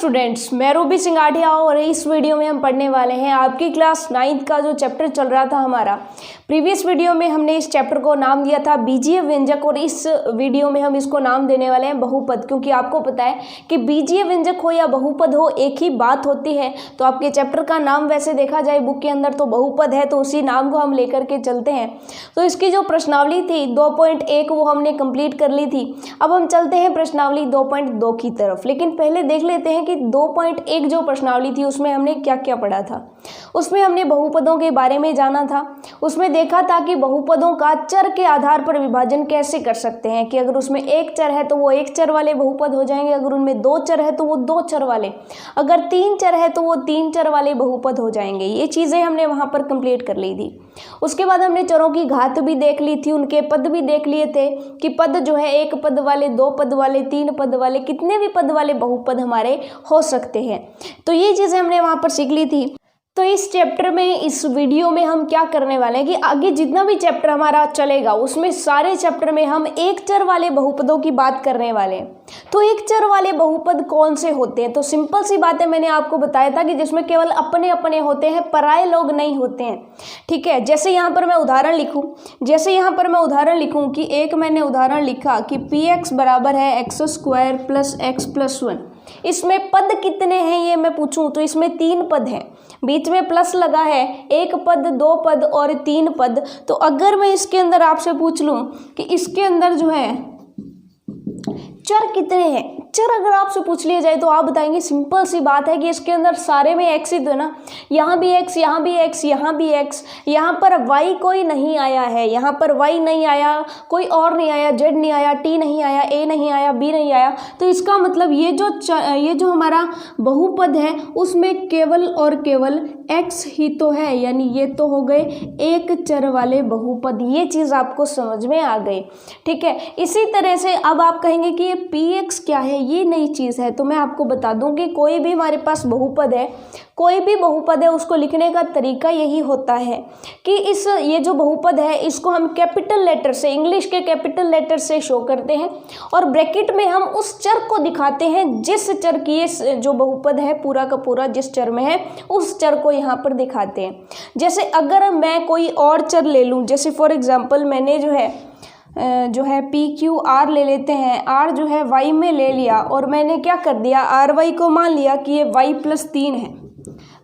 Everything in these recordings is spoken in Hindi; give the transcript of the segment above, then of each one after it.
स्टूडेंट्स, मैं रूबी सिंगाठिया और इस वीडियो में हम पढ़ने वाले हैं आपकी क्लास 9th का जो चैप्टर चल रहा था हमारा। प्रीवियस वीडियो में हमने इस चैप्टर को नाम दिया था बीजीय व्यंजक और इस वीडियो में हम इसको नाम देने वाले हैं बहुपद, क्योंकि आपको पता है कि बीजीय व्यंजक हो या बहुपद हो एक ही बात होती है। तो आपके चैप्टर का नाम वैसे देखा जाए बुक के अंदर तो बहुपद है, तो उसी नाम को हम लेकर के चलते हैं। तो इसकी जो प्रश्नावली थी 2.1 वो हमने कंप्लीट कर ली थी। अब हम चलते हैं प्रश्नावली 2.2 की तरफ, लेकिन पहले देख लेते हैं कि 2.1 जो प्रश्नावली थी उसमें हमने क्या क्या पढ़ा था। उसमें हमने बहुपदों के बारे में जाना था। उसमें देखा था कि बहुपदों का चर के आधार पर विभाजन कैसे कर सकते हैं, कि अगर उसमें एक चर है तो वो एक चर वाले बहुपद हो जाएंगे, अगर उनमें दो चर है तो वो दो चर वाले, अगर तीन चर है तो वो तीन चर वाले बहुपद हो जाएंगे। ये चीज़ें हमने वहाँ पर कंप्लीट कर ली थी। उसके बाद हमने चरों की घात भी देख ली थी, उनके पद भी देख लिए थे कि पद जो है एक पद वाले, दो पद वाले, तीन पद वाले, कितने भी पद वाले बहुपद हमारे हो सकते हैं। तो ये चीज़ें हमने वहाँ पर सीख ली थी। तो इस चैप्टर में, इस वीडियो में हम क्या करने वाले हैं कि आगे जितना भी चैप्टर हमारा चलेगा उसमें सारे चैप्टर में हम एक चर वाले बहुपदों की बात करने वाले हैं। तो एक चर वाले बहुपद कौन से होते हैं? तो सिंपल सी बात है, मैंने आपको बताया था कि जिसमें केवल अपने अपने होते हैं, पराये लोग नहीं होते हैं। ठीक है, जैसे यहाँ पर मैं उदाहरण लिखूँ, कि एक मैंने उदाहरण लिखा कि px बराबर है x² प्लस x प्लस 1। इसमें पद कितने हैं ये मैं पूछूं तो इसमें तीन पद हैं, बीच में प्लस लगा है, एक पद, दो पद और तीन पद। तो अगर मैं इसके अंदर आपसे पूछ लूं कि इसके अंदर जो है चर कितने हैं, चर अगर आपसे पूछ लिया जाए तो आप बताएंगे सिंपल सी बात है कि इसके अंदर सारे में एक्स ही तो है ना। यहाँ भी एक्स, यहाँ भी एक्स, यहाँ भी एक्स, यहाँ पर वाई कोई नहीं आया है, यहाँ पर वाई नहीं आया, कोई और नहीं आया, जेड नहीं आया, टी नहीं आया, ए नहीं आया, बी नहीं आया। तो इसका मतलब ये जो हमारा बहुपद है उसमें केवल और केवल एक्स ही तो है, यानी ये तो हो गए एक चर वाले बहुपद। ये चीज़ आपको समझ में आ गई। ठीक है, इसी तरह से अब आप कहेंगे कि ये px क्या है, ये नई चीज़ है। तो मैं आपको बता दूं कि कोई भी हमारे पास बहुपद है, कोई भी बहुपद है, उसको लिखने का तरीका यही होता है कि ये जो बहुपद है इसको हम कैपिटल लेटर से, इंग्लिश के कैपिटल लेटर से शो करते हैं और ब्रैकेट में हम उस चर को दिखाते हैं जिस चर की ये जो बहुपद है पूरा का पूरा जिस चर में है उस चर को यहाँ पर दिखाते हैं। जैसे अगर मैं कोई और चर ले लूँ, जैसे फॉर एग्जाम्पल मैंने जो है PQR ले लेते हैं, R जो है Y में ले लिया और मैंने क्या कर दिया, RY को मान लिया कि ये Y+3 है,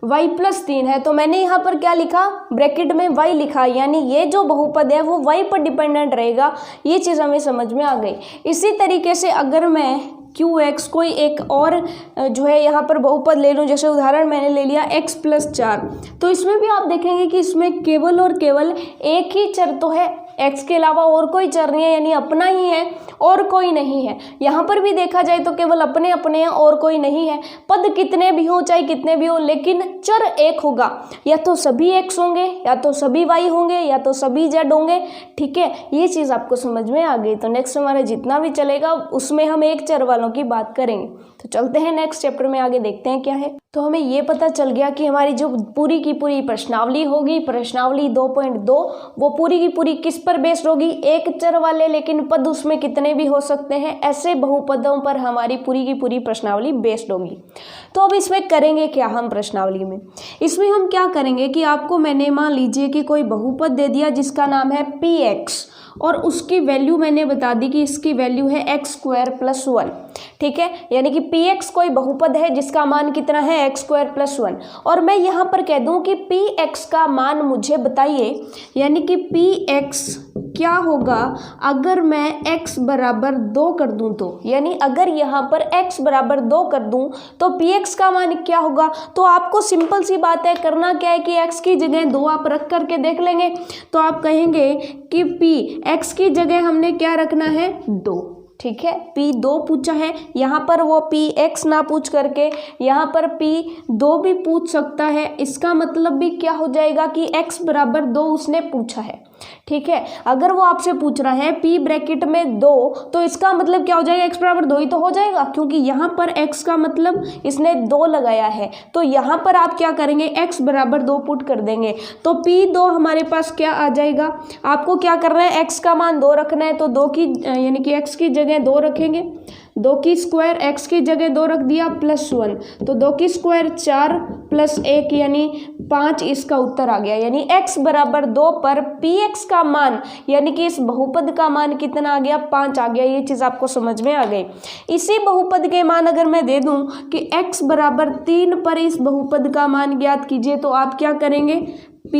Y+3 है। तो मैंने यहाँ पर क्या लिखा, ब्रैकेट में Y लिखा, यानी ये जो बहुपद है वो Y पर डिपेंडेंट रहेगा। ये चीज़ हमें समझ में आ गई। इसी तरीके से अगर मैं QX कोई एक और जो है यहाँ पर बहुपद ले लूँ, जैसे उदाहरण मैंने ले लिया x+4, तो इसमें भी आप देखेंगे कि इसमें केवल और केवल एक ही चर तो है, x के अलावा और कोई चर नहीं है, यानी अपना ही है और कोई नहीं है। यहाँ पर भी देखा जाए तो केवल अपने अपने हैं और कोई नहीं है। पद कितने भी हो, चाहे कितने भी हो, लेकिन चर एक होगा, या तो सभी x होंगे, या तो सभी y होंगे, या तो सभी z होंगे। ठीक है, ये चीज़ आपको समझ में आ गई। तो नेक्स्ट हमारा जितना भी चलेगा उसमें हम एक चर वालों की बात करेंगे। तो चलते हैं नेक्स्ट चैप्टर में, आगे देखते हैं क्या है। तो हमें ये पता चल गया कि हमारी जो पूरी की पूरी प्रश्नावली होगी, प्रश्नावली 2.2, वो पूरी की पूरी किस पर बेस्ड होगी, एक चर वाले लेकिन पद उसमें कितने भी हो सकते हैं, ऐसे बहुपदों पर हमारी पूरी की पूरी प्रश्नावली बेस्ड होगी। तो अब इसमें करेंगे क्या हम प्रश्नावली में, इसमें हम क्या करेंगे कि आपको मैंने मान लीजिए कि कोई बहुपद दे दिया जिसका नाम है px और उसकी वैल्यू मैंने बता दी कि इसकी वैल्यू है x² प्लस 1। ठीक है, यानी कि px कोई बहुपद है जिसका मान कितना है x² प्लस 1, और मैं यहाँ पर कह दूँ कि px का मान मुझे बताइए, यानी कि px क्या होगा अगर मैं x बराबर 2 कर दूं। तो यानी अगर यहाँ पर x बराबर 2 कर दूं तो px का मान क्या होगा। तो आपको सिंपल सी बात है, करना क्या है कि x की जगह 2 आप रख करके देख लेंगे। तो आप कहेंगे कि x की जगह हमने क्या रखना है, 2। ठीक है, P2 पूछा है, यहाँ पर वो px ना पूछ करके यहाँ पर P2 भी पूछ सकता है। इसका मतलब भी क्या हो जाएगा कि x बराबर 2 उसने पूछा है। ठीक है। अगर वो आपसे पूछ रहा है p ब्रैकेट में 2, तो इसका मतलब क्या हो जाएगा, x बराबर 2 ही तो हो जाएगा, क्योंकि यहाँ पर x का मतलब इसने 2 लगाया है। तो यहाँ पर आप क्या करेंगे, x बराबर 2 पुट कर देंगे, तो p2 हमारे पास क्या आ जाएगा। आपको क्या करना है, x का मान 2 रखना है, तो 2 की यानी कि x की जगह 2 रखेंगे, 2 की स्क्वायर x की जगह 2 रख दिया +1, तो 2 की स्क्वायर 4 + 1 यानी 5 इसका उत्तर आ गया। यानी x बराबर 2 पर px का मान यानी कि इस बहुपद का मान कितना आ गया, 5 आ गया। ये चीज़ आपको समझ में आ गई। इसी बहुपद के मान अगर मैं दे दूं कि x बराबर 3 पर इस बहुपद का मान ज्ञात कीजिए, तो आप क्या करेंगे, p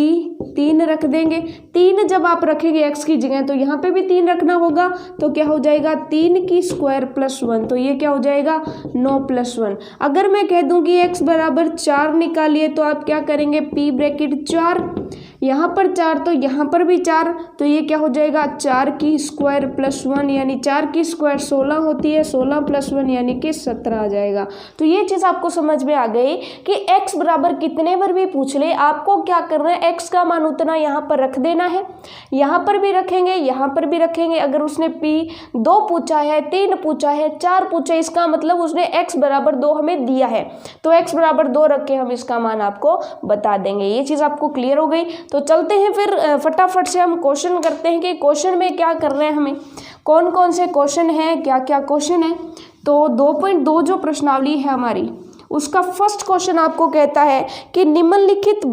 3 रख देंगे। 3 जब आप रखेंगे x की जगह, तो यहाँ पे भी 3 रखना होगा, तो क्या हो जाएगा 3 की स्क्वायर +1, तो ये क्या हो जाएगा 9 + 1। अगर मैं कह दूं कि x बराबर 4 निकालिए, तो आप क्या करेंगे, p ब्रैकेट 4, यहाँ पर 4 तो यहाँ पर भी 4, तो ये क्या हो जाएगा 4 की स्क्वायर +1 यानी 4 की स्क्वायर 16 होती है, 16 + 1 यानी कि 17 आ जाएगा। तो ये चीज़ आपको समझ में आ गई कि x बराबर कितने बार भी पूछ ले, आपको क्या करना है, x का मान उतना यहाँ पर रख देना है, यहाँ पर भी रखेंगे, यहाँ पर भी रखेंगे। अगर उसने p 2 पूछा है, 3 पूछा है, 4 पूछा है, इसका मतलब उसने x बराबर 2 हमें दिया है, तो x बराबर 2 रख के हम इसका मान आपको बता देंगे। ये चीज़ आपको क्लियर हो गई। तो चलते हैं फिर फटाफट से हम क्वेश्चन करते हैं कि क्वेश्चन में क्या कर रहे हैं, हमें कौन कौन से क्वेश्चन हैं, क्या क्या क्वेश्चन है। तो 2.2 जो प्रश्नावली है हमारी, उसका फर्स्ट क्वेश्चन आपको कहता है कि निम्नलिखित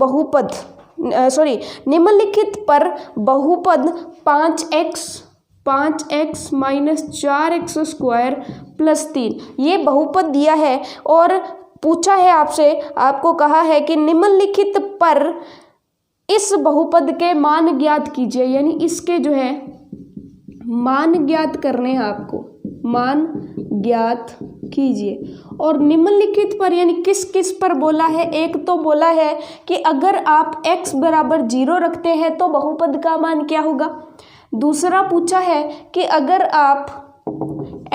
पर बहुपद 5x - 4x² + 3 ये बहुपद दिया है और पूछा है आपसे, आपको कहा है कि निम्नलिखित पर इस बहुपद के मान ज्ञात कीजिए, यानी इसके जो है मान ज्ञात करने हैं आपको, मान ज्ञात कीजिए। और निम्नलिखित पर यानी किस किस पर बोला है, एक तो बोला है कि अगर आप x बराबर 0 रखते हैं तो बहुपद का मान क्या होगा। दूसरा पूछा है कि अगर आप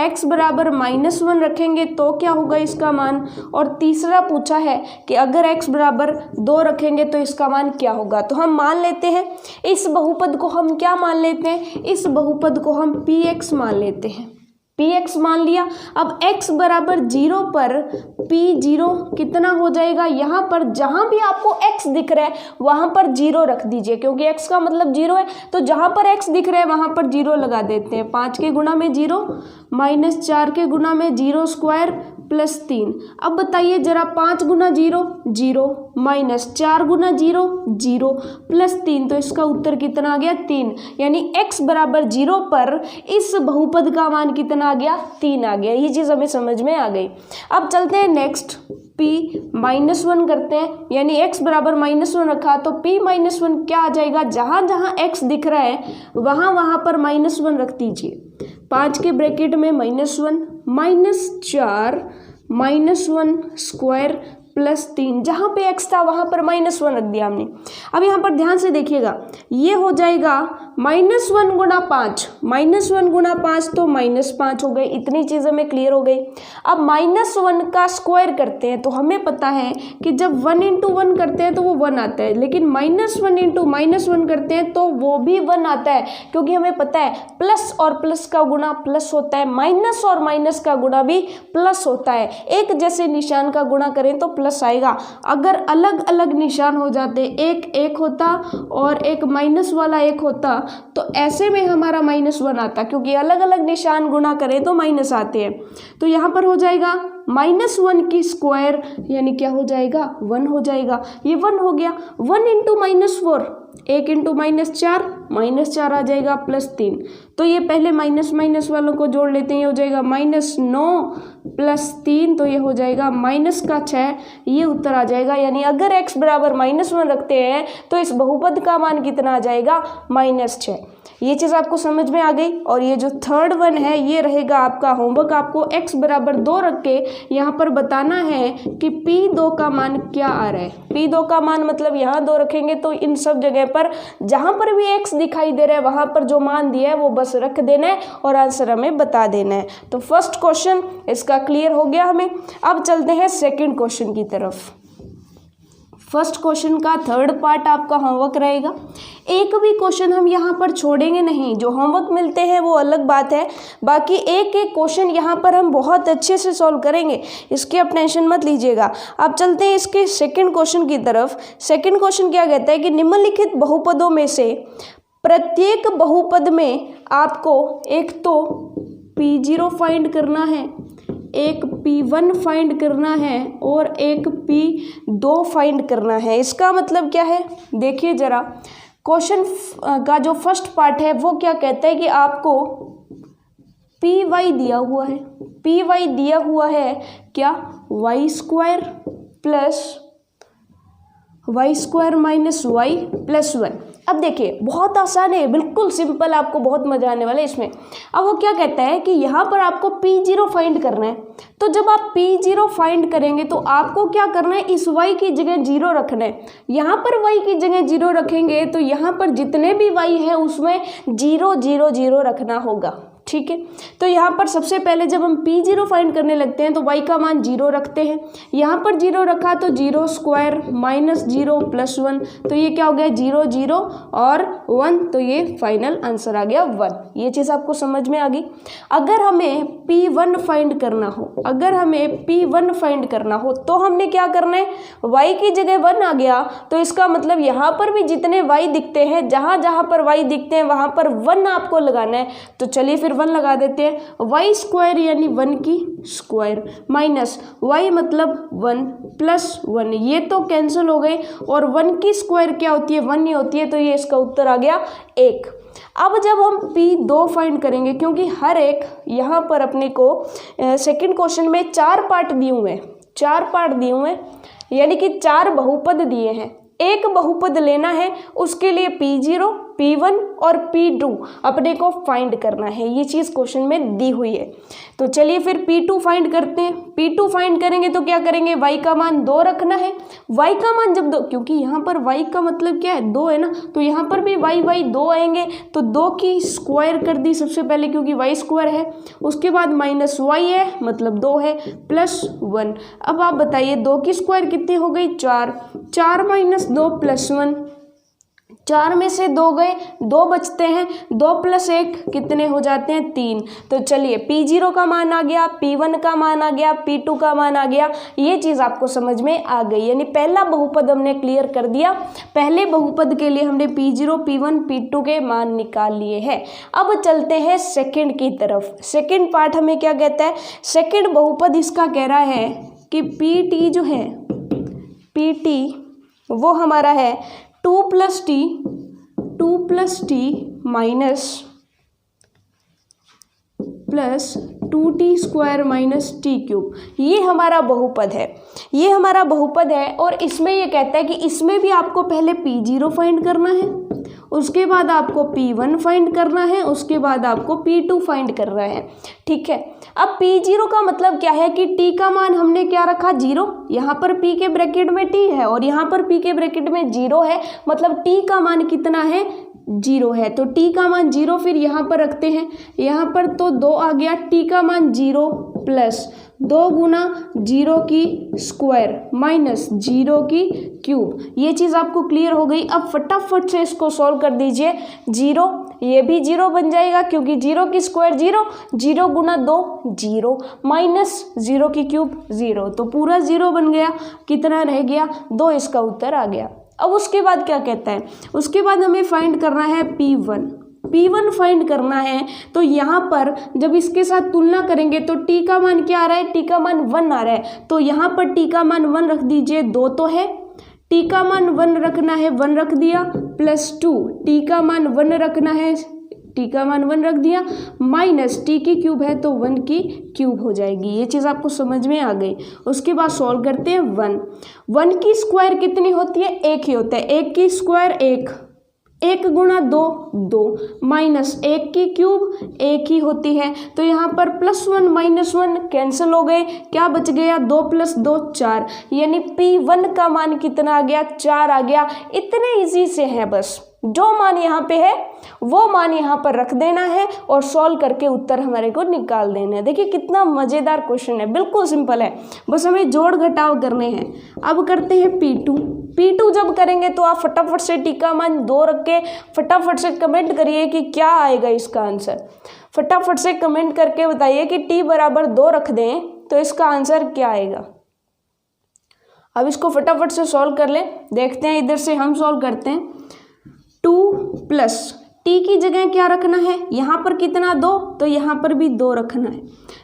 x बराबर -1 रखेंगे तो क्या होगा इसका मान। और तीसरा पूछा है कि अगर x बराबर 2 रखेंगे तो इसका मान क्या होगा। तो हम मान लेते हैं इस बहुपद को, हम क्या मान लेते हैं, इस बहुपद को हम px मान लेते हैं, px मान लिया। अब x बराबर 0 पर p0 कितना हो जाएगा, यहाँ पर जहाँ भी आपको x दिख रहा है वहाँ पर 0 रख दीजिए, क्योंकि x का मतलब 0 है, तो जहाँ पर x दिख रहा है वहाँ पर 0 लगा देते हैं। 5 के गुणा में 0 -4 के गुणा में 0² +3। अब बताइए जरा, 5 गुना 0 0 -4 गुना 0 0 +3, तो इसका उत्तर कितना आ गया 3। यानी x बराबर 0 पर इस बहुपद का मान कितना आ गया, 3 आ गया। ये चीज़ हमें समझ में आ गई। अब चलते हैं नेक्स्ट, p -1 करते हैं, यानी x बराबर -1 रखा तो p -1 क्या आ जाएगा, जहाँ जहाँ x दिख रहा है वहाँ वहाँ पर -1 रख दीजिए। 5 के ब्रैकेट में -1 -4 -1² +3, जहाँ पे x था वहाँ पर -1 रख दिया हमने। अब यहाँ पर ध्यान से देखिएगा, ये हो जाएगा -1 गुना 5, -1 गुना 5 तो -5 हो गए। इतनी चीज़ हमें क्लियर हो गई। अब -1 का स्क्वायर करते हैं तो हमें पता है कि जब 1 × 1 करते हैं तो वो 1 आता है, लेकिन -1 × -1 करते हैं तो वो भी 1 आता है, क्योंकि हमें पता है प्लस और प्लस का गुणा प्लस होता है, माइनस और माइनस का गुणा भी प्लस होता है। एक जैसे निशान का गुणा करें तो प्लस आएगा। अगर अलग अलग निशान हो जाते, एक होता और एक माइनस वाला एक होता, तो ऐसे में हमारा -1 आता, क्योंकि अलग अलग निशान गुणा करें तो माइनस आते हैं। तो यहाँ पर हो जाएगा -1 की स्क्वायर, यानी क्या हो जाएगा 1 हो जाएगा। ये 1 हो गया। 1 × -4, 1 × -4 आ जाएगा +3। तो ये पहले माइनस माइनस वालों को जोड़ लेते हैं, ये हो जाएगा -9 +3, तो ये हो जाएगा -6। ये उत्तर आ जाएगा। यानी अगर x बराबर -1 रखते हैं तो इस बहुपद का मान कितना आ जाएगा, -6। ये चीज़ आपको समझ में आ गई। और ये जो थर्ड वन है ये रहेगा आपका होमवर्क। आपको x बराबर 2 रख के यहाँ पर बताना है कि p2 का मान क्या आ रहा है। p2 का मान मतलब यहाँ 2 रखेंगे तो इन सब जगह पर जहाँ पर भी x दिखाई दे रहा है वहाँ पर जो मान दिया है वो बस रख देना है और आंसर हमें बता देना है। तो फर्स्ट क्वेश्चन इसका क्लियर हो गया हमें। अब चलते हैं सेकेंड क्वेश्चन की तरफ। फर्स्ट क्वेश्चन का थर्ड पार्ट आपका होमवर्क रहेगा। एक भी क्वेश्चन हम यहाँ पर छोड़ेंगे नहीं, जो होमवर्क मिलते हैं वो अलग बात है, बाकी एक एक क्वेश्चन यहाँ पर हम बहुत अच्छे से सॉल्व करेंगे, इसकी आप टेंशन मत लीजिएगा। अब चलते हैं इसके सेकंड क्वेश्चन की तरफ। सेकंड क्वेश्चन क्या कहता है कि निम्नलिखित बहुपदों में से प्रत्येक बहुपद में आपको एक तो P0 फाइंड करना है, एक P1 फाइंड करना है और एक P2 फाइंड करना है। इसका मतलब क्या है, देखिए जरा, क्वेश्चन का जो फर्स्ट पार्ट है वो क्या कहता है कि आपको Py दिया हुआ है, Py दिया हुआ है क्या, y² plus y² minus y plus 1। अब देखिए बहुत आसान है, बिल्कुल सिंपल, आपको बहुत मजा आने वाला है इसमें। अब वो क्या कहता है कि यहाँ पर आपको P0 फाइंड करना है, तो जब आप P0 फाइंड करेंगे तो आपको क्या करना है, इस y की जगह 0 रखना है। यहाँ पर y की जगह 0 रखेंगे तो यहाँ पर जितने भी y है उसमें 0 0 0 रखना होगा, ठीक है। तो यहाँ पर सबसे पहले जब हम P0 फाइंड करने लगते हैं तो y का मान 0 रखते हैं, यहाँ पर 0 रखा तो 0² माइनस 0 प्लस 1, तो ये क्या हो गया 0 0 और 1, तो ये फाइनल आंसर आ गया 1। ये चीज़ आपको समझ में आ गई। अगर हमें P1 फाइंड करना हो, अगर हमें P1 फाइंड करना हो तो हमने क्या करना है, y की जगह 1 आ गया, तो इसका मतलब यहाँ पर भी जितने y दिखते हैं, जहाँ जहाँ पर y दिखते हैं वहाँ पर 1 आपको लगाना है। तो चलिए फिर 1 लगा देते हैं, y² यानी 1 की स्क्वायर माइनस y मतलब 1 प्लस 1, ये तो कैंसिल हो गए, और 1 की स्क्वायर क्या होती है, 1 ही होती है, तो ये इसका उत्तर आ गया 1। अब जब हम P2 फाइंड करेंगे, क्योंकि हर एक यहाँ पर अपने को सेकंड क्वेश्चन में 4 पार्ट दिए हुए हैं, 4 पार्ट दिए हुए हैं, यानी कि 4 बहुपद दिए हैं। एक बहुपद लेना है, उसके लिए P0, P1 और P2 अपने को फाइंड करना है, ये चीज़ क्वेश्चन में दी हुई है। तो चलिए फिर P2 फाइंड करते हैं। P2 फाइंड करेंगे तो क्या करेंगे, y का मान 2 रखना है। y का मान जब 2, क्योंकि यहाँ पर y का मतलब क्या है 2 है ना, तो यहाँ पर भी y 2 आएंगे, तो 2 की स्क्वायर कर दी सबसे पहले क्योंकि y² है, उसके बाद माइनस y है मतलब 2 है, प्लस 1। अब आप बताइए 2 की स्क्वायर कितनी हो गई, 4, 4 माइनस 2 प्लस 1, 4 में से 2 गए, 2 बचते हैं, 2 प्लस 1 कितने हो जाते हैं, 3। तो चलिए P0 का मान आ गया, P1 का मान आ गया, P2 का मान आ गया, ये चीज़ आपको समझ में आ गई। यानी पहला बहुपद हमने क्लियर कर दिया, पहले बहुपद के लिए हमने P0, P1, P2 के मान निकाल लिए हैं। अब चलते हैं सेकंड की तरफ। सेकंड पार्ट हमें क्या कहता है, सेकंड बहुपद इसका कह रहा है कि PT जो है, PT वो हमारा है 2 plus T minus plus 2t² minus t³। ये हमारा बहुपद है, ये हमारा बहुपद है, और इसमें ये कहता है कि इसमें भी आपको पहले P0 फाइंड करना है, उसके बाद आपको P1 फाइंड करना है, उसके बाद आपको P2 फाइंड करना है, ठीक है। अब P0 का मतलब क्या है कि t का मान हमने क्या रखा, 0, यहाँ पर P के ब्रैकेट में t है और यहाँ पर P के ब्रैकेट में 0 है, मतलब t का मान कितना है, 0 है, तो t का मान 0 फिर यहाँ पर रखते हैं, यहाँ पर तो 2 आ गया, t का मान 0 प्लस 2 गुना 0 की स्क्वायर माइनस 0 की क्यूब। ये चीज़ आपको क्लियर हो गई। अब फटाफट से इसको सॉल्व कर दीजिए। 0, ये भी 0 बन जाएगा क्योंकि 0 की स्क्वायर 0, 0 गुना 2 0 माइनस 0 की क्यूब 0, तो पूरा 0 बन गया। कितना रह गया, 2, इसका उत्तर आ गया। अब उसके बाद क्या कहता है, उसके बाद हमें फाइंड करना है P1 फाइंड करना है। तो यहाँ पर जब इसके साथ तुलना करेंगे तो t का मान क्या आ रहा है, t का मान 1 आ रहा है, तो यहाँ पर t का मान 1 रख दीजिए, 2 तो है, t का मान 1 रखना है, 1 रख दिया, प्लस 2, t का मान 1 रखना है, t का मान 1 रख दिया, माइनस t की क्यूब है तो 1 की क्यूब हो जाएगी। ये चीज़ आपको समझ में आ गई। उसके बाद सॉल्व करते हैं 1 की स्क्वायर कितनी होती है, 1 ही होता है, 1 की स्क्वायर 1 गुना 2 2 माइनस 1 की क्यूब 1 ही होती है, तो यहाँ पर प्लस 1 माइनस 1 कैंसिल हो गए, क्या बच गया, 2 प्लस 2 4, यानी P1 का मान कितना आ गया, 4 आ गया। इतने इजी से है बस, जो मान यहाँ पे है वो मान यहाँ पर रख देना है और सॉल्व करके उत्तर हमारे को निकाल देना है। देखिए कितना मज़ेदार क्वेश्चन है, बिल्कुल सिंपल है, बस हमें जोड़ घटाव करने हैं। अब करते हैं P2 जब करेंगे तो आप फटाफट से टी का मान 2 रख के फटाफट से कमेंट करिए कि क्या आएगा इसका आंसर। फटाफट से कमेंट करके बताइए कि t बराबर 2 रख दें तो इसका आंसर क्या आएगा। अब इसको फटाफट से सॉल्व कर लें, देखते हैं, इधर से हम सॉल्व करते हैं। 2 प्लस t की जगह क्या रखना है, यहाँ पर कितना 2, तो यहाँ पर भी 2 रखना है,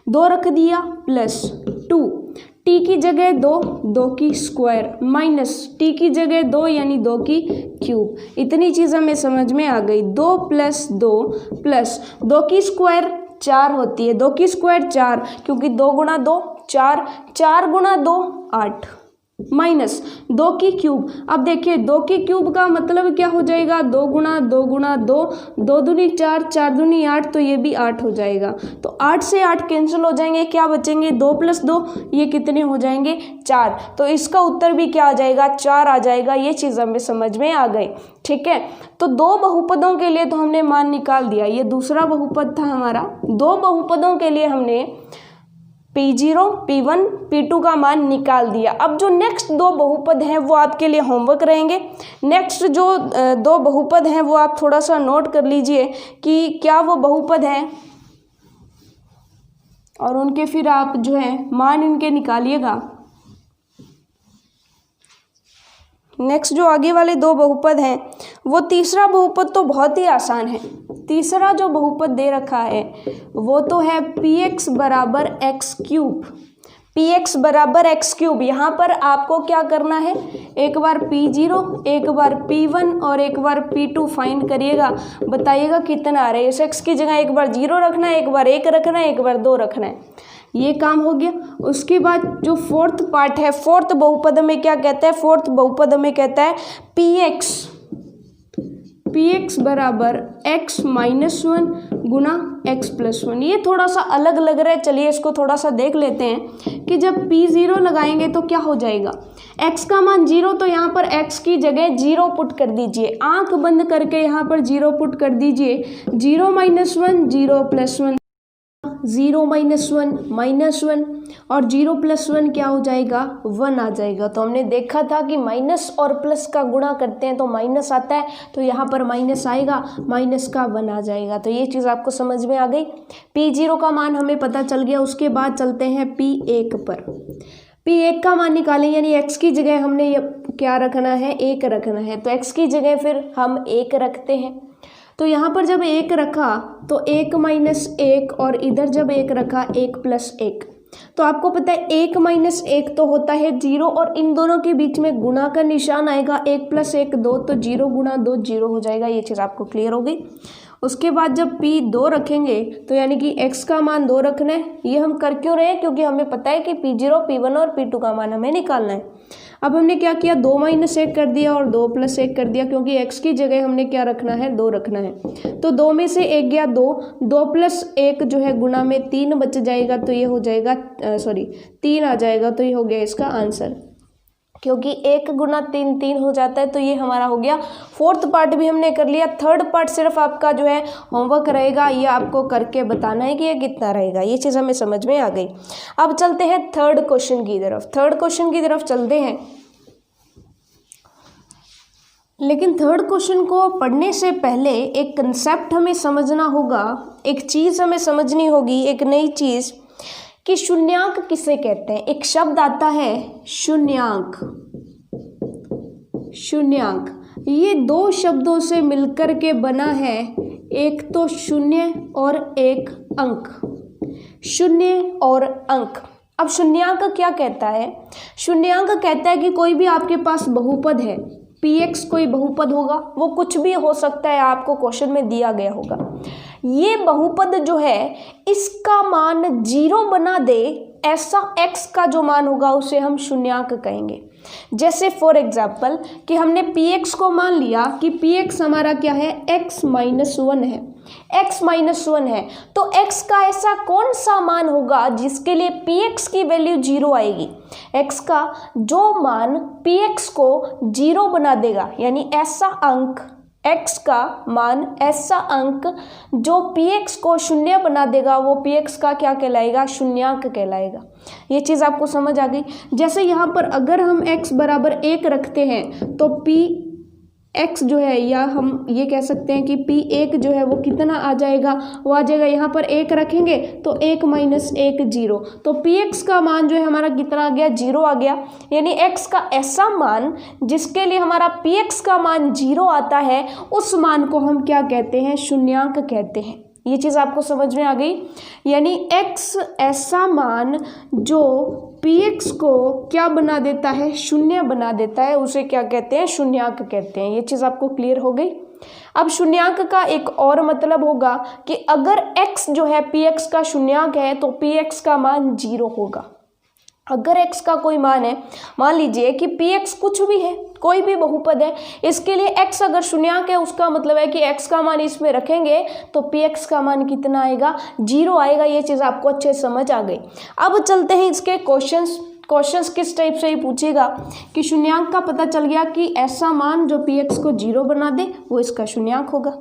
2 रख दिया, प्लस 2 t की जगह 2 की स्क्वायर माइनस t की जगह 2 यानी 2 की क्यूब। इतनी चीज़ हमें समझ में आ गई। 2 प्लस 2 की स्क्वायर 4 होती है, 2 की स्क्वायर 4 क्योंकि 2 गुणा 2 4, 4 गुणा 2 8 माइनस 2 की क्यूब। अब देखिए 2 की क्यूब का मतलब क्या हो जाएगा, 2 गुणा 2 गुणा 2, 2 दूनी 4, 4 दूनी 8, तो ये भी 8 हो जाएगा। तो 8 से 8 कैंसिल हो जाएंगे, क्या बचेंगे 2 प्लस 2, ये कितने हो जाएंगे 4। तो इसका उत्तर भी क्या आ जाएगा 4 आ जाएगा। ये चीज़ हमें समझ में आ गई, ठीक है। तो 2 बहुपदों के लिए तो हमने मान निकाल दिया, ये दूसरा बहुपद था हमारा। 2 बहुपदों के लिए हमने P0, P1, P2 का मान निकाल दिया। अब जो नेक्स्ट 2 बहुपद हैं वो आपके लिए होमवर्क रहेंगे। नेक्स्ट जो 2 बहुपद हैं वो आप थोड़ा सा नोट कर लीजिए कि क्या वो बहुपद हैं और उनके फिर आप जो है मान इनके निकालिएगा। नेक्स्ट जो आगे वाले 2 बहुपद हैं वो तीसरा बहुपद तो बहुत ही आसान है। तीसरा जो बहुपद दे रखा है वो तो है px बराबर एक्स क्यूब। px बराबर एक्स क्यूब, यहाँ पर आपको क्या करना है, एक बार P0, एक बार P1 और एक बार P2 फाइंड करिएगा, बताइएगा कितना आ रहा है। इस x की जगह एक बार 0 रखना है, एक बार 1 रखना है, एक बार 2 रखना है। ये काम हो गया। उसके बाद जो फोर्थ पार्ट है, फोर्थ बहुपद में क्या कहता है, फोर्थ बहुपद में कहता है px बराबर x माइनस 1 गुना x प्लस 1। ये थोड़ा सा अलग लग रहा है, चलिए इसको थोड़ा सा देख लेते हैं कि जब P0 लगाएंगे तो क्या हो जाएगा, x का मान 0, तो यहाँ पर x की जगह 0 पुट कर दीजिए, आंख बंद करके यहाँ पर 0 पुट कर दीजिए। 0 माइनस 1 0 प्लस 1, 0 माइनस 1 माइनस 1 और 0 प्लस 1 क्या हो जाएगा 1 आ जाएगा। तो हमने देखा था कि माइनस और प्लस का गुणा करते हैं तो माइनस आता है, तो यहाँ पर माइनस आएगा, माइनस का 1 आ जाएगा। तो ये चीज़ आपको समझ में आ गई। P0 का मान हमें पता चल गया। उसके बाद चलते हैं P1 पर। P1 का मान निकालें, यानी x की जगह हमने ये क्या रखना है 1 रखना है, तो x की जगह फिर हम 1 रखते हैं। तो यहाँ पर जब 1 रखा तो 1 माइनस 1 और इधर जब 1 रखा 1 प्लस 1, तो आपको पता है 1 माइनस 1 तो होता है 0 और इन दोनों के बीच में गुणा का निशान आएगा। 1 प्लस 1 2, तो 0 गुणा 2 0 हो जाएगा। ये चीज़ आपको क्लियर हो गई। उसके बाद जब P2 रखेंगे तो यानी कि x का मान 2 रखना है। ये हम कर क्यों रहे हैं, क्योंकि हमें पता है कि P0, P1 और P2 का मान हमें निकालना है। अब हमने क्या किया, 2 माइनस 1 कर दिया और 2 प्लस 1 कर दिया, क्योंकि x की जगह हमने क्या रखना है 2 रखना है। तो 2 में से 1 गया 2, 2 प्लस 1 जो है गुणा में 3 बच जाएगा, तो ये हो जाएगा 3 आ जाएगा। तो ये हो गया इसका आंसर, क्योंकि 1 गुना 3 3 हो जाता है। तो ये हमारा हो गया। फोर्थ पार्ट भी हमने कर लिया। थर्ड पार्ट सिर्फ आपका जो है होमवर्क रहेगा, ये आपको करके बताना है कि ये कितना रहेगा। ये चीज़ हमें समझ में आ गई। अब चलते हैं थर्ड क्वेश्चन की तरफ। थर्ड क्वेश्चन की तरफ चलते हैं, लेकिन थर्ड क्वेश्चन को पढ़ने से पहले एक कंसेप्ट हमें समझना होगा, एक चीज़ हमें समझनी होगी, एक नई चीज़ कि शून्यांक किसे कहते हैं। एक शब्द आता है शून्यांक। शून्यांक ये 2 शब्दों से मिलकर के बना है, एक तो शून्य और एक अंक। शून्य और अंक। अब शून्यांक क्या कहता है, शून्यांक कहता है कि कोई भी आपके पास बहुपद है, px कोई बहुपद होगा, वो कुछ भी हो सकता है, आपको क्वेश्चन में दिया गया होगा। ये बहुपद जो है इसका मान 0 बना दे, ऐसा x का जो मान होगा उसे हम शून्यांक कहेंगे। जैसे फॉर एग्जाम्पल कि हमने px को मान लिया कि px हमारा क्या है x माइनस 1 है, x माइनस 1 है, तो x का ऐसा कौन सा मान होगा जिसके लिए px की वैल्यू 0 आएगी। x का जो मान px को 0 बना देगा, यानी ऐसा अंक x का मान ऐसा अंक जो px को शून्य बना देगा वो px का क्या कहलाएगा, शून्यांक कहलाएगा। ये चीज़ आपको समझ आ गई। जैसे यहाँ पर अगर हम x बराबर 1 रखते हैं तो px जो है, या हम ये कह सकते हैं कि p1 जो है वो कितना आ जाएगा, वो आ जाएगा यहाँ पर 1 रखेंगे तो 1 माइनस 1 0, तो px का मान जो है हमारा कितना आ गया, 0 आ गया। यानी x का ऐसा मान जिसके लिए हमारा px का मान 0 आता है उस मान को हम क्या कहते हैं, शून्यांक कहते हैं। ये चीज़ आपको समझ में आ गई। यानी x ऐसा मान जो px को क्या बना देता है, शून्य बना देता है, उसे क्या कहते हैं, शून्यांक कहते हैं। ये चीज़ आपको क्लियर हो गई। अब शून्यांक का एक और मतलब होगा कि अगर x जो है px का शून्यांक है तो px का मान 0 होगा। अगर x का कोई मान है, मान लीजिए कि px कुछ भी है, कोई भी बहुपद है, इसके लिए x अगर शून्यांक है उसका मतलब है कि x का मान इसमें रखेंगे तो px का मान कितना आएगा, 0 आएगा। ये चीज़ आपको अच्छे से समझ आ गई। अब चलते हैं इसके क्वेश्चंस किस टाइप से ही पूछेगा कि शून्यांक का पता चल गया कि ऐसा मान जो px को 0 बना दे वो इसका शून्यांक होगा।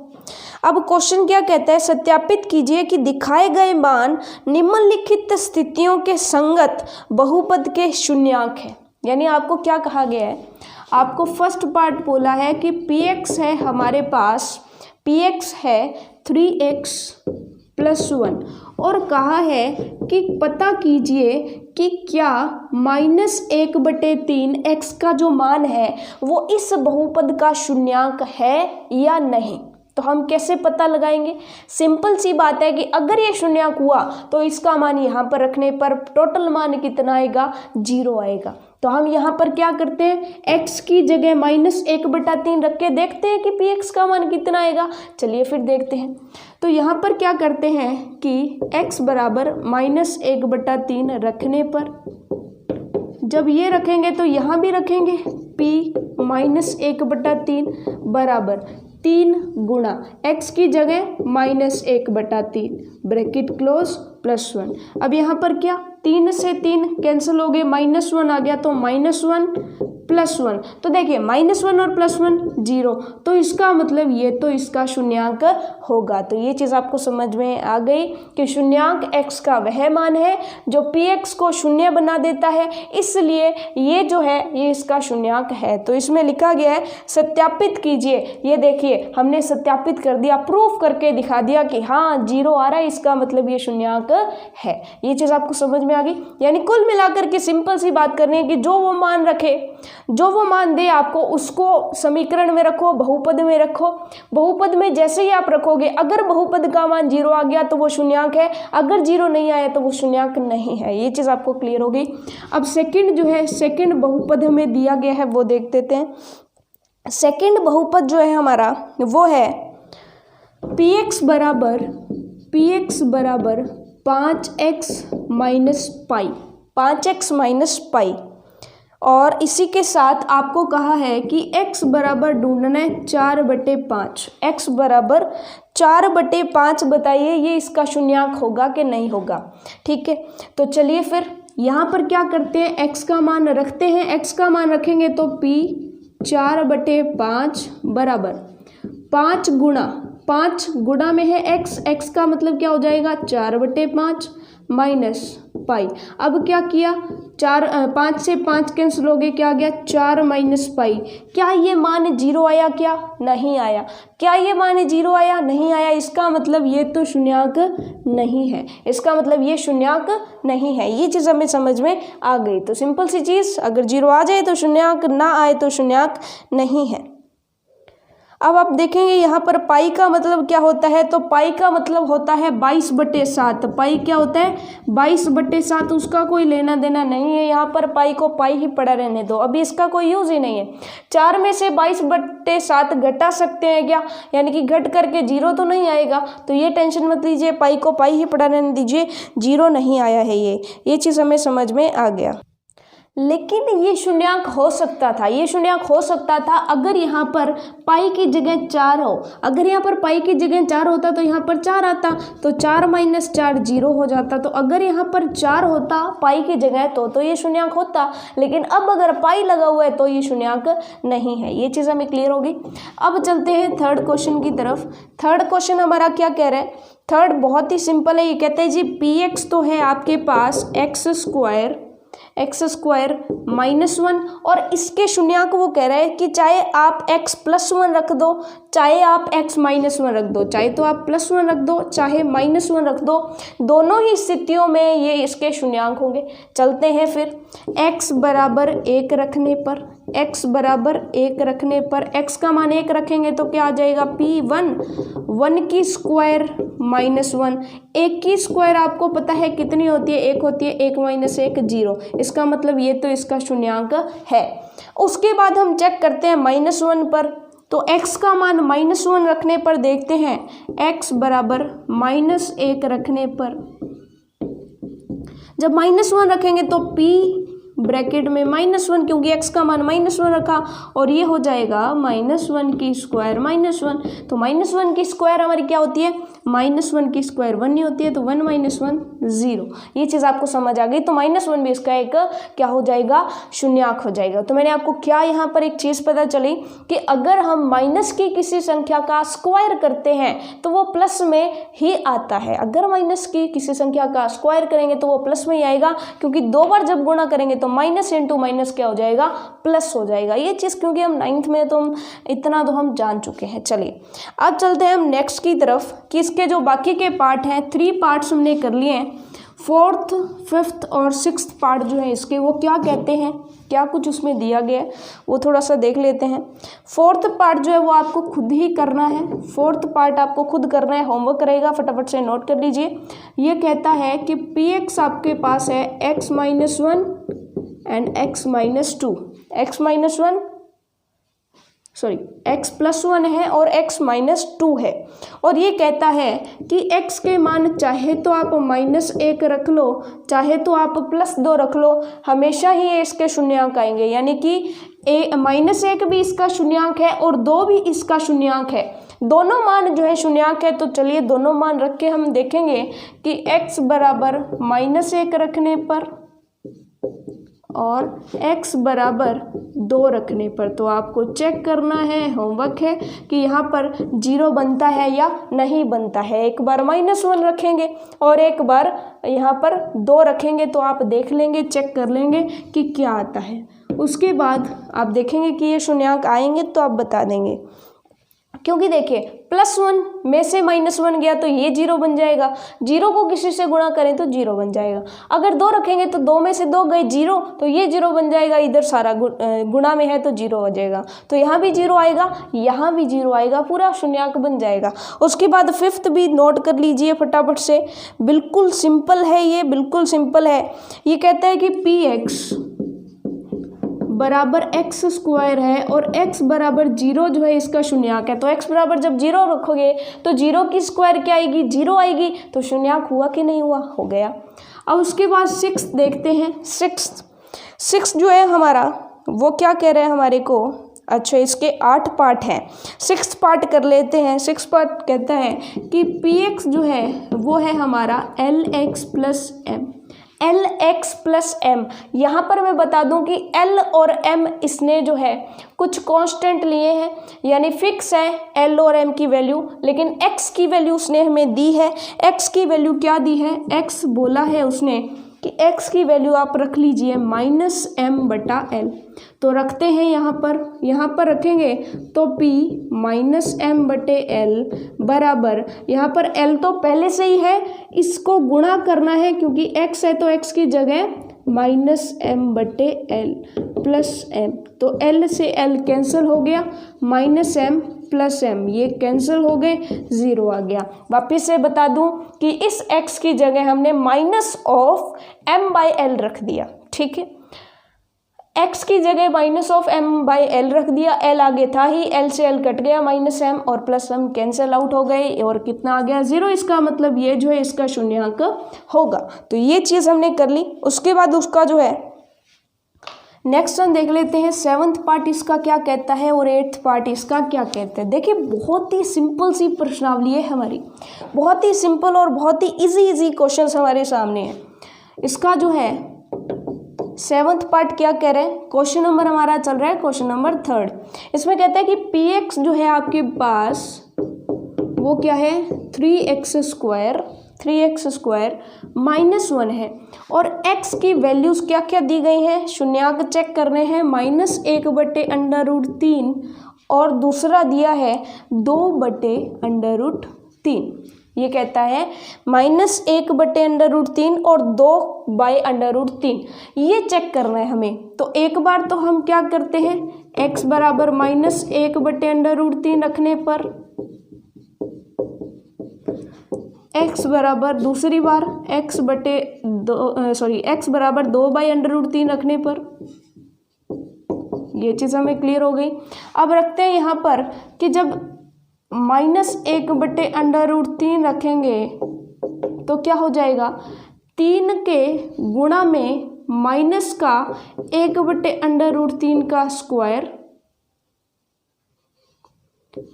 अब क्वेश्चन क्या कहता है, सत्यापित कीजिए कि दिखाए गए मान निम्नलिखित स्थितियों के संगत बहुपद के शून्यांक है। यानी आपको क्या कहा गया है, आपको फर्स्ट पार्ट बोला है कि px है हमारे पास, px है 3x + 1 और कहा है कि पता कीजिए कि क्या -1/3 x का जो मान है वो इस बहुपद का शून्यांक है या नहीं। तो हम कैसे पता लगाएंगे, सिंपल सी बात है कि अगर ये शून्यांक हुआ तो इसका मान यहाँ पर रखने पर टोटल मान कितना आएगा, 0 आएगा। तो हम यहाँ पर क्या करते हैं, x की जगह -1/3 रख के देखते हैं कि px का मान कितना आएगा। चलिए फिर देखते हैं। तो यहाँ पर क्या करते हैं कि x बराबर -1/3 रखने पर, जब ये रखेंगे तो यहाँ भी रखेंगे p -1/3 बराबर 3 गुणा x की जगह -1/3 ब्रैकेट क्लोज +1। अब यहाँ पर क्या, 3 से 3 कैंसिल हो गए, -1 आ गया तो -1 +1, तो देखिए -1 और +1 0, तो इसका मतलब ये तो इसका शून्यांक होगा। तो ये चीज़ आपको समझ में आ गई कि शून्यांक x का वह मान है जो px को शून्य बना देता है, इसलिए ये जो है ये इसका शून्यांक है। तो इसमें लिखा गया है सत्यापित कीजिए। ये देखिए हमने सत्यापित कर दिया, प्रूफ करके दिखा दिया कि हाँ 0 आ रहा है, इसका मतलब ये शून्यांक है। ये चीज़ आपको समझ में आ गई। यानी कुल मिलाकर के सिंपल सी बात करनी है कि जो वो मान रखे, जो वो मान दे आपको, उसको समीकरण में रखो, बहुपद में रखो। बहुपद में जैसे ही आप रखोगे, अगर बहुपद का मान 0 आ गया तो वो शून्यांक है, अगर 0 नहीं आया तो वो शून्यांक नहीं है। ये चीज़ आपको क्लियर हो गई। अब सेकंड जो है, सेकंड बहुपद हमें दिया गया है वो देख देते हैं। सेकंड बहुपद जो है हमारा वो है px बराबर 5x - पाई, और इसी के साथ आपको कहा है कि x बराबर ढूंढना है 4/5। x बराबर 4/5 बताइए ये इसका शून्यांक होगा कि नहीं होगा। ठीक है, तो चलिए फिर यहाँ पर क्या करते हैं, x का मान रखते हैं। x का मान रखेंगे तो p 4/5 बराबर 5 गुणा में है x का मतलब क्या हो जाएगा 4/5 माइनस पाई। अब क्या किया, 5 से 5 कैंसिल हो गए, क्या आ गया 4 - पाई। क्या ये मान 0 आया, क्या नहीं आया, क्या ये मान 0 आया, नहीं आया। इसका मतलब ये तो शून्यांक नहीं है, इसका मतलब ये शून्यांक नहीं है। ये चीज़ हमें समझ में आ गई। तो सिंपल सी चीज़, अगर 0 आ जाए तो शून्यांक, ना आए तो शून्यांक नहीं है। अब आप देखेंगे यहाँ पर पाई का मतलब क्या होता है, तो पाई का मतलब होता है 22/7। पाई क्या होता है 22/7, उसका कोई लेना देना नहीं है। यहाँ पर पाई को पाई ही पड़ा रहने दो, अभी इसका कोई यूज़ ही नहीं है। 4 में से 22/7 घटा सकते हैं क्या, यानी कि घट करके 0 तो नहीं आएगा, तो ये टेंशन मत लीजिए, पाई को पाई ही पड़ा रहने दीजिए, 0 नहीं आया है। ये चीज़ हमें समझ में आ गया। लेकिन ये शून्यंक हो सकता था, ये शून्यंक हो सकता था अगर यहाँ पर पाई की जगह 4 हो। अगर यहाँ पर पाई की जगह 4 होता तो यहाँ पर 4 आता, तो 4 - 4 0 हो जाता। तो अगर यहाँ पर 4 होता पाई की जगह तो ये शून्यंक होता, लेकिन अब अगर पाई लगा हुआ है तो ये शून्यंक नहीं है। ये चीज़ हमें क्लियर होगी। अब चलते हैं थर्ड क्वेश्चन की तरफ। थर्ड क्वेश्चन हमारा क्या कह रहा है? थर्ड बहुत ही सिंपल है। ये कहते हैं जी px तो है आपके पास x स्क्वायर -1, और इसके शून्यंक वो कह रहा है कि चाहे आप x +1 रख दो, चाहे आप x -1 रख दो, चाहे तो आप +1 रख दो, चाहे -1 रख दो, दोनों ही स्थितियों में ये इसके शून्यंक होंगे। चलते हैं फिर। x बराबर 1 रखने पर, x बराबर 1 रखने पर x का मान 1 रखेंगे तो क्या आ जाएगा? p1 1 की स्क्वायर -1। 1 की स्क्वायर आपको पता है कितनी होती है? 1 होती है। 1 - 1 0। इसका मतलब ये तो इसका शून्यंक है। उसके बाद हम चेक करते हैं -1 पर, तो x का मान -1 रखने पर देखते हैं। x बराबर -1 रखने पर, जब -1 रखेंगे तो p ब्रैकेट में -1, क्योंकि x का मान -1 रखा, और ये हो जाएगा -1 की स्क्वायर -1। तो -1 की स्क्वायर हमारी क्या होती है? -1 की स्क्वायर 1 नहीं होती है, तो 1 - 1 0। ये चीज़ आपको समझ आ गई। तो -1 भी इसका एक क्या हो जाएगा? शून्यंक हो जाएगा। तो मैंने आपको क्या यहाँ पर एक चीज़ पता चली कि अगर हम माइनस की किसी संख्या का स्क्वायर करते हैं तो वो प्लस में ही आता है। अगर माइनस की किसी संख्या का स्क्वायर करेंगे तो वो प्लस में ही आएगा, क्योंकि 2 बार जब गुणा करेंगे तो माइनस इंटू माइनस क्या हो जाएगा? प्लस हो जाएगा। ये चीज़ क्योंकि हम 9th में तो हम इतना तो हम जान चुके हैं। चलिए अब चलते हैं हम नेक्स्ट की तरफ कि इसके जो बाकी के पार्ट हैं, 3 पार्ट्स हमने कर लिए हैं। 4th, 5th और 6th पार्ट जो है इसके, वो क्या कहते हैं, क्या कुछ उसमें दिया गया है वो थोड़ा सा देख लेते हैं। 4th पार्ट जो है वो आपको खुद ही करना है। 4th पार्ट आपको खुद करना है, होमवर्क रहेगा, फटाफट से नोट कर लीजिए। ये कहता है कि px आपके पास है x - 1 एंड x - 2, x +1 है और x - 2 है। और ये कहता है कि x के मान चाहे तो आप -1 रख लो, चाहे तो आप +2 रख लो, हमेशा ही ये इसके शून्यंक आएंगे। यानी कि -1 भी इसका शून्यंक है और 2 भी इसका शून्यंक है। दोनों मान जो है शून्यंक है। तो चलिए दोनों मान रख के हम देखेंगे कि x बराबर -1 रखने पर और x बराबर 2 रखने पर, तो आपको चेक करना है, होमवर्क है कि यहाँ पर 0 बनता है या नहीं बनता है। एक बार -1 रखेंगे और एक बार यहाँ पर 2 रखेंगे, तो आप देख लेंगे, चेक कर लेंगे कि क्या आता है। उसके बाद आप देखेंगे कि ये शून्यंक आएंगे तो आप बता देंगे, क्योंकि देखिए +1 में से -1 गया तो ये 0 बन जाएगा। 0 को किसी से गुणा करें तो 0 बन जाएगा। अगर 2 रखेंगे तो 2 में से 2 गए 0, तो ये 0 बन जाएगा। इधर सारा गुणा में है तो 0 हो जाएगा, तो यहाँ भी 0 आएगा, यहाँ भी 0 आएगा, पूरा शून्यंक बन जाएगा। उसके बाद 5th भी नोट कर लीजिए फटाफट से। बिल्कुल सिंपल है, ये बिल्कुल सिंपल है। ये कहता है कि px बराबर x स्क्वायर है और x बराबर 0 जो है इसका शून्यंक है। तो x बराबर जब 0 रखोगे तो 0 की स्क्वायर क्या आएगी? 0 आएगी। तो शून्यंक हुआ कि नहीं हुआ? हो गया। अब उसके बाद 6th देखते हैं। 6th जो है हमारा वो क्या कह रहे हैं हमारे को? अच्छा, इसके 8 पार्ट हैं। 6th पार्ट कर लेते हैं। 6th पार्ट कहता है कि px जो है वो है हमारा lx + m। lx + m, यहाँ पर मैं बता दूं कि l और m इसने जो है कुछ कांस्टेंट लिए हैं, यानी फिक्स है l और m की वैल्यू, लेकिन x की वैल्यू उसने हमें दी है। x की वैल्यू क्या दी है? x बोला है उसने कि x की वैल्यू आप रख लीजिए -m/l। तो रखते हैं यहाँ पर रखेंगे तो p -m/l बराबर, यहाँ पर l तो पहले से ही है, इसको गुणा करना है, क्योंकि x है तो x की जगह -m/l + m। तो l से l कैंसिल हो गया, -m + m ये कैंसिल हो गए, 0 आ गया। वापिस से बता दूं कि इस x की जगह हमने -m/l रख दिया। ठीक है, x की जगह -m/l रख दिया। l आगे था ही, l से l कट गया, -m और +m कैंसिल आउट हो गए और कितना आ गया? 0। इसका मतलब ये जो है इसका शून्यंक होगा। तो ये चीज़ हमने कर ली। उसके बाद उसका जो है नेक्स्ट हम देख लेते हैं 7th पार्ट इसका क्या कहता है और 8th पार्ट इसका क्या कहता है। देखिए बहुत ही सिंपल सी प्रश्नावली है हमारी, बहुत ही सिंपल और बहुत ही इजी क्वेश्चंस हमारे सामने हैं। इसका जो है 7th पार्ट क्या कह रहे हैं, क्वेश्चन नंबर हमारा चल रहा है क्वेश्चन नंबर 3rd। इसमें कहता है कि px जो है आपके पास वो क्या है 3x स्क्वायर -1 है और x की वैल्यूज क्या क्या दी गई हैं, शून्यांक चेक करने हैं, -1/√3 और दूसरा दिया है 2/√3। ये कहता है -1/√3 और 2/√3 ये चेक करना है हमें। तो एक बार तो हम क्या करते हैं, x बराबर -1/√3 रखने पर x बराबर दूसरी बार x बराबर 2/√3 रखने पर, ये चीज़ हमें क्लियर हो गई। अब रखते हैं यहाँ पर कि जब -1/√3 रखेंगे तो क्या हो जाएगा, 3 के गुणा में माइनस का 1/√3 का स्क्वायर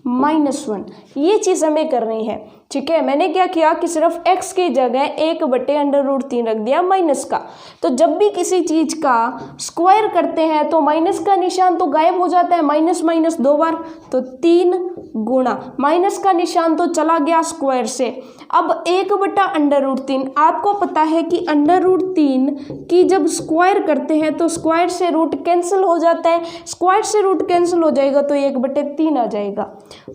-1, ये चीज़ हमें करनी है। ठीक है, मैंने क्या किया कि सिर्फ x की जगह 1/√3 रख दिया माइनस का। तो जब भी किसी चीज़ का स्क्वायर करते हैं तो माइनस का निशान तो गायब हो जाता है, माइनस माइनस 2 बार, तो 3 गुणा माइनस का निशान तो चला गया स्क्वायर से। अब 1/√3 आपको पता है कि √3 की जब स्क्वायर करते हैं तो स्क्वायर से रूट कैंसिल हो जाता है, स्क्वायर से रूट कैंसिल हो जाएगा तो 1/3 आ जाएगा,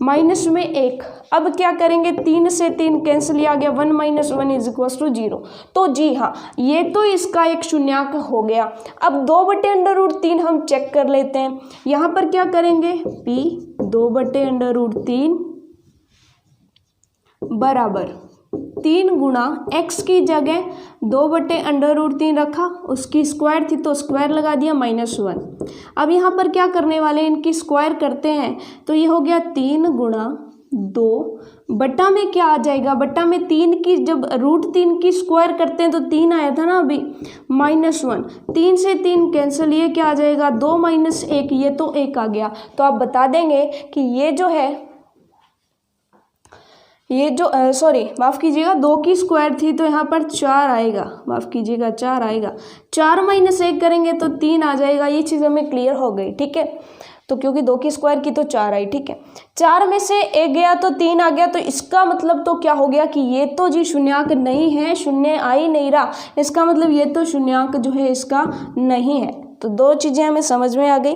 माइनस में 1। अब क्या करेंगे, 3 से 3 कैंसिल आ गया, 1 - 1 = 0। तो जी हाँ, ये तो इसका एक शून्यांक हो गया। अब 2/√3 हम चेक कर लेते हैं। यहाँ पर क्या करेंगे, p 2/√3 बराबर 3 गुणा x की जगह 2/√3 रखा, उसकी स्क्वायर थी तो स्क्वायर लगा दिया -1। अब यहाँ पर क्या करने वाले हैं, इनकी स्क्वायर करते हैं तो ये हो गया 3 गुणा 2 बटा में क्या आ जाएगा, बटा में 3 की जब √3 की स्क्वायर करते हैं तो 3 आया था ना अभी, -1, 3 से 3 कैंसिल, ये क्या आ जाएगा 2 - 1, ये तो 1 आ गया। तो आप बता देंगे कि ये जो है, ये जो माफ़ कीजिएगा 2 की स्क्वायर थी तो यहाँ पर 4 आएगा, माफ़ कीजिएगा 4 आएगा, 4 - 1 करेंगे तो 3 आ जाएगा। ये चीज़ हमें क्लियर हो गई। ठीक है, तो क्योंकि 2 की स्क्वायर की तो 4 आई। ठीक है, 4 में से 1 गया तो 3 आ गया, तो इसका मतलब तो क्या हो गया कि ये तो जी शून्यांक नहीं है, शून्य आ ही नहीं रहा, इसका मतलब ये तो शून्यांक जो है इसका नहीं है। तो 2 चीज़ें हमें समझ में आ गई।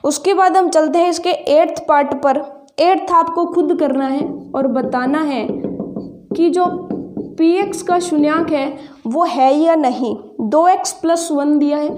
उसके बाद हम चलते हैं इसके 8th पार्ट पर। 8th आपको खुद करना है और बताना है कि जो px का शून्यांक है वो है या नहीं। 2x + 1 दिया है,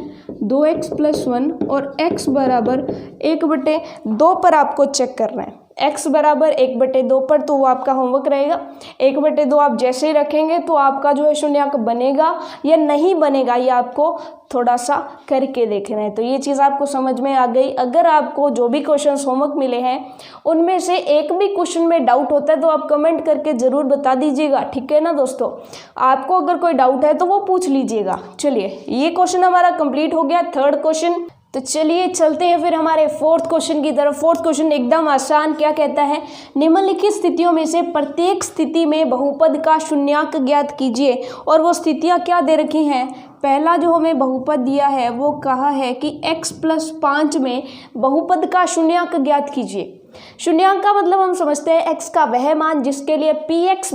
2x + 1 और x बराबर 1/2 पर आपको चेक करना है। x बराबर 1/2 पर तो वो आपका होमवर्क रहेगा। 1/2 आप जैसे ही रखेंगे तो आपका जो है शून्यांक बनेगा या नहीं बनेगा, ये आपको थोड़ा सा करके देखना है। तो ये चीज़ आपको समझ में आ गई। अगर आपको जो भी क्वेश्चंस होमवर्क मिले हैं उनमें से एक भी क्वेश्चन में डाउट होता है तो आप कमेंट करके ज़रूर बता दीजिएगा। ठीक है ना दोस्तों, आपको अगर कोई डाउट है तो वो पूछ लीजिएगा। चलिए, ये क्वेश्चन हमारा कंप्लीट हो गया, 3rd क्वेश्चन। तो चलिए चलते हैं फिर हमारे 4th क्वेश्चन की तरफ। 4th क्वेश्चन एकदम आसान, क्या कहता है, निम्नलिखित स्थितियों में से प्रत्येक स्थिति में बहुपद का शून्यांक ज्ञात कीजिए। और वो स्थितियां क्या दे रखी हैं, पहला जो हमें बहुपद दिया है वो कहा है कि x + 5 में बहुपद का शून्यांक ज्ञात कीजिए। शून्यांक का मतलब हम समझते हैं x का वह मान जिसके लिए px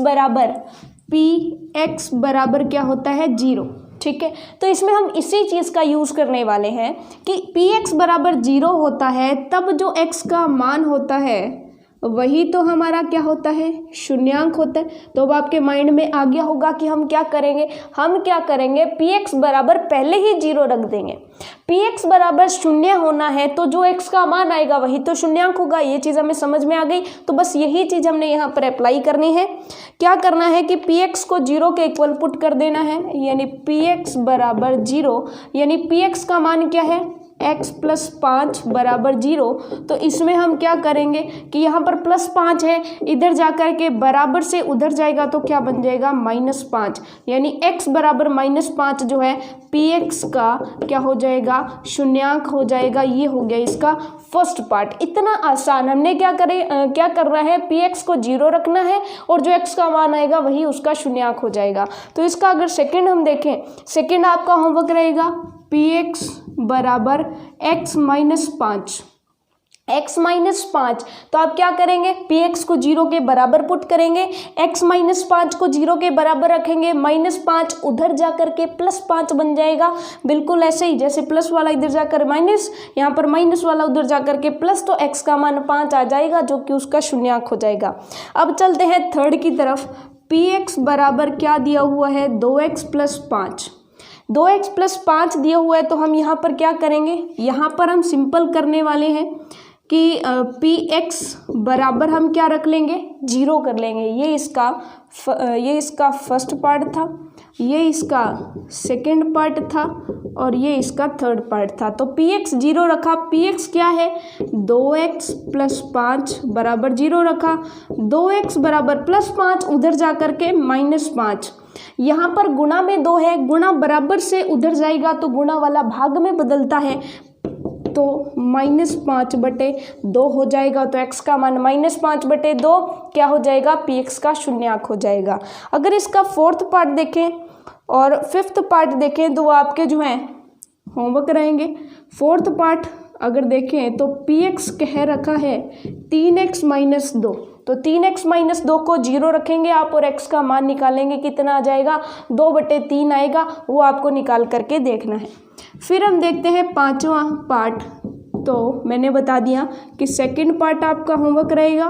बराबर क्या होता है 0। ठीक है, तो इसमें हम इसी चीज़ का यूज़ करने वाले हैं कि px बराबर 0 होता है तब जो x का मान होता है वही तो हमारा क्या होता है, शून्यांक होता है। तो अब आपके माइंड में आ गया होगा कि हम क्या करेंगे, px बराबर पहले ही 0 रख देंगे। px बराबर 0 होना है तो जो x का मान आएगा वही तो शून्यांक होगा। ये चीज़ हमें समझ में आ गई। तो बस यही चीज़ हमने यहाँ पर अप्लाई करनी है। क्या करना है कि px को 0 के इक्वल पुट कर देना है, यानी px बराबर 0, यानी px का मान क्या है x प्लस 5 बराबर 0। तो इसमें हम क्या करेंगे कि यहाँ पर +5 है, इधर जाकर के बराबर से उधर जाएगा तो क्या बन जाएगा -5, यानी x बराबर -5 जो है px का क्या हो जाएगा, शून्यांक हो जाएगा। ये हो गया इसका फर्स्ट पार्ट। इतना आसान। हमने क्या करना है, px को 0 रखना है और जो x का मान आएगा वही उसका शून्यांक हो जाएगा। तो इसका अगर सेकंड हम देखें, सेकंड आपका होमवर्क रहेगा px बराबर x माइनस 5, x माइनस 5। तो आप क्या करेंगे, px को 0 के बराबर पुट करेंगे, x माइनस 5 को 0 के बराबर रखेंगे, -5 उधर जाकर के +5 बन जाएगा। बिल्कुल ऐसे ही जैसे प्लस वाला इधर जाकर माइनस, यहाँ पर माइनस वाला उधर जाकर के प्लस, तो x का मान 5 आ जाएगा जो कि उसका शून्यांक हो जाएगा। अब चलते हैं थर्ड की तरफ। px बराबर क्या दिया हुआ है, 2x प्लस 5, 2x प्लस 5 दिया हुआ है। तो हम यहाँ पर क्या करेंगे, यहाँ पर हम सिंपल करने वाले हैं कि px बराबर हम क्या रख लेंगे, 0 कर लेंगे। ये इसका फर्स्ट पार्ट था, ये इसका सेकंड पार्ट था और ये इसका थर्ड पार्ट था। तो px 0 रखा, px क्या है, 2x प्लस 5 बराबर 0 रखा, 2x बराबर +5 उधर जा कर के -5। यहाँ पर गुणा में 2 है, गुणा बराबर से उधर जाएगा तो गुणा वाला भाग में बदलता है, तो -5/2 हो जाएगा। तो x का मान -5/2 क्या हो जाएगा, px का शून्यांक हो जाएगा। अगर इसका फोर्थ पार्ट देखें और फिफ्थ पार्ट देखें तो वो आपके जो हैं होमवर्क रहेंगे। फोर्थ पार्ट अगर देखें तो px कह रखा है 3x माइनस 2, तो 3x माइनस 2 को 0 रखेंगे आप और x का मान निकालेंगे, कितना आ जाएगा, 2/3 आएगा। वो आपको निकाल करके देखना है। फिर हम देखते हैं पांचवा पार्ट। तो मैंने बता दिया कि सेकंड पार्ट आपका होमवर्क रहेगा,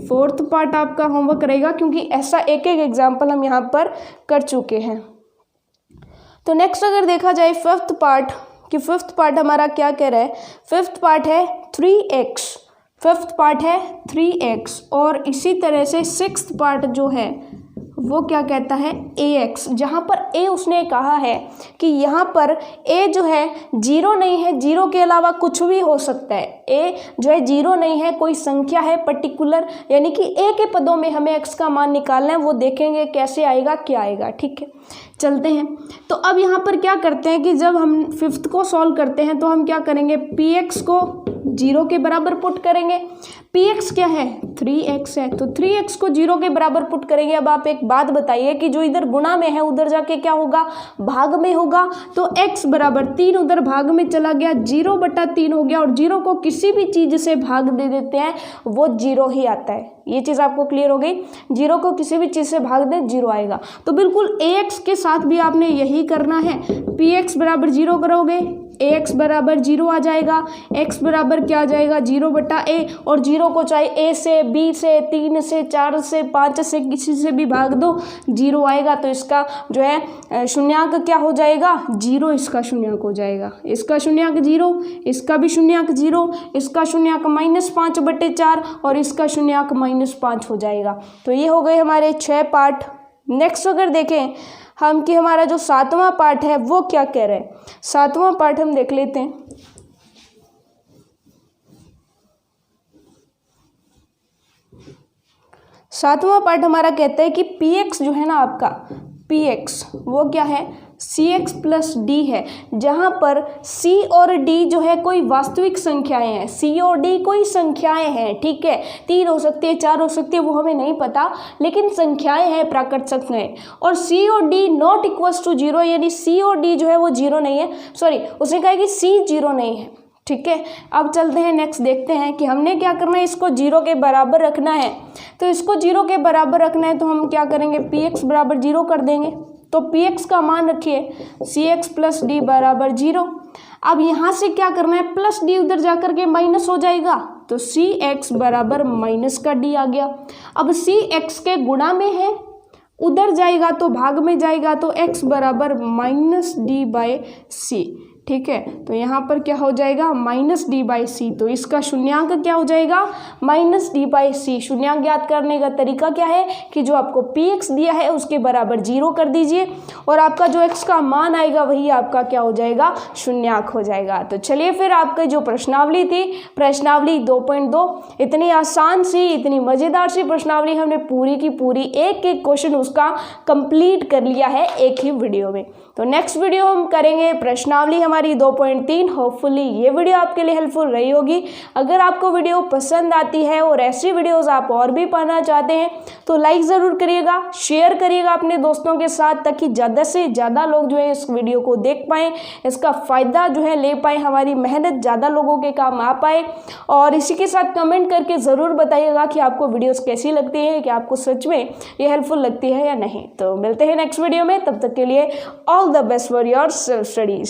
फोर्थ पार्ट आपका होमवर्क रहेगा, क्योंकि ऐसा एक एक एग्जाम्पल हम यहाँ पर कर चुके हैं। तो नेक्स्ट अगर देखा जाए फिफ्थ पार्ट, कि फिफ्थ पार्ट हमारा क्या कह रहा है, फिफ्थ पार्ट है 3x, फिफ्थ पार्ट है 3x और इसी तरह से सिक्स्थ पार्ट जो है वो क्या कहता है, ax, जहाँ पर a उसने कहा है कि यहाँ पर a जो है 0 नहीं है, 0 के अलावा कुछ भी हो सकता है। a जो है 0 नहीं है, कोई संख्या है पर्टिकुलर, यानी कि a के पदों में हमें x का मान निकालना है। वो देखेंगे कैसे आएगा, क्या आएगा, ठीक है। चलते हैं। तो अब यहाँ पर क्या करते हैं कि जब हम फिफ्थ को सॉल्व करते हैं तो हम क्या करेंगे, px को 0 के बराबर पुट करेंगे। px क्या है, 3x है, तो 3x को 0 के बराबर पुट करेंगे। अब आप एक बात बताइए कि जो इधर गुणा में है उधर जाके क्या होगा, भाग में होगा। तो x बराबर 3 उधर भाग में चला गया, 0/3 हो गया, और 0 को किसी भी चीज़ से भाग दे देते हैं वो 0 ही आता है। ये चीज़ आपको क्लियर हो गई, 0 को किसी भी चीज़ से भाग दे 0 आएगा। तो बिल्कुल ax के साथ भी आपने यही करना है। px बराबर 0 करोगे, ax बराबर 0 आ जाएगा, x बराबर क्या आ जाएगा, 0/a, और 0 को चाहे a से, b से, 3 से, 4 से, 5 से, किसी से भी भाग दो 0 आएगा। तो इसका जो है शून्यांक क्या हो जाएगा, 0 इसका शून्यांक हो जाएगा। इसका शून्यांक 0, इसका भी शून्यांक 0, इसका शून्यांक -5/4 और इसका शून्यांक -5 हो जाएगा। तो ये हो गए हमारे 6 पार्ट। नेक्स्ट अगर देखें हम कि हमारा जो 7वां पार्ट है वो क्या कह रहे हैं, 7वां पार्ट हम देख लेते हैं। सातवां पार्ट हमारा कहता है कि px जो है ना आपका, px वो क्या है, cx प्लस d है, जहाँ पर c और d जो है कोई वास्तविक संख्याएं हैं। c और d कोई संख्याएं हैं, ठीक है, 3 हो सकती है, 4 हो सकती है, वो हमें नहीं पता, लेकिन संख्याएं हैं, प्राकृत संख्याएं। और c और d नॉट इक्वल्स टू 0, यानी c और d जो है वो 0 नहीं है, सॉरी उसने कहा कि c 0 नहीं है, ठीक है। अब चलते हैं नेक्स्ट, देखते हैं कि हमने क्या करना है, इसको 0 के बराबर रखना है। तो इसको 0 के बराबर रखना है तो हम क्या करेंगे, px बराबर 0 कर देंगे। तो px का मान रखिए cx प्लस d बराबर 0। अब यहाँ से क्या करना है, प्लस d उधर जाकर के माइनस हो जाएगा, तो cx बराबर माइनस का d आ गया। अब cx के गुणा में है, उधर जाएगा तो भाग में जाएगा, तो x बराबर -d/c, ठीक है। तो यहाँ पर क्या हो जाएगा -d/c, तो इसका शून्यांक क्या हो जाएगा -d/c। शून्यांक ज्ञात करने का तरीका क्या है कि जो आपको px दिया है उसके बराबर 0 कर दीजिए और आपका जो x का मान आएगा वही आपका क्या हो जाएगा शून्यांक हो जाएगा। तो चलिए फिर आपकी जो प्रश्नावली थी, प्रश्नावली 2.2, इतनी आसान सी, इतनी मज़ेदार सी प्रश्नावली हमने पूरी की पूरी एक एक क्वेश्चन उसका कंप्लीट कर लिया है एक ही वीडियो में। तो नेक्स्ट वीडियो हम करेंगे प्रश्नावली हमारी 2.3। होपफुली ये वीडियो आपके लिए हेल्पफुल रही होगी। अगर आपको वीडियो पसंद आती है और ऐसी वीडियोस आप और भी पाना चाहते हैं तो लाइक ज़रूर करिएगा, शेयर करिएगा अपने दोस्तों के साथ, ताकि ज़्यादा से ज़्यादा लोग जो है इस वीडियो को देख पाएँ, इसका फ़ायदा जो है ले पाएँ, हमारी मेहनत ज़्यादा लोगों के काम आ पाए। और इसी के साथ कमेंट करके ज़रूर बताइएगा कि आपको वीडियोज़ कैसी लगती है, कि आपको सच में ये हेल्पफुल लगती है या नहीं। तो मिलते हैं नेक्स्ट वीडियो में, तब तक के लिए all the best for your self studies.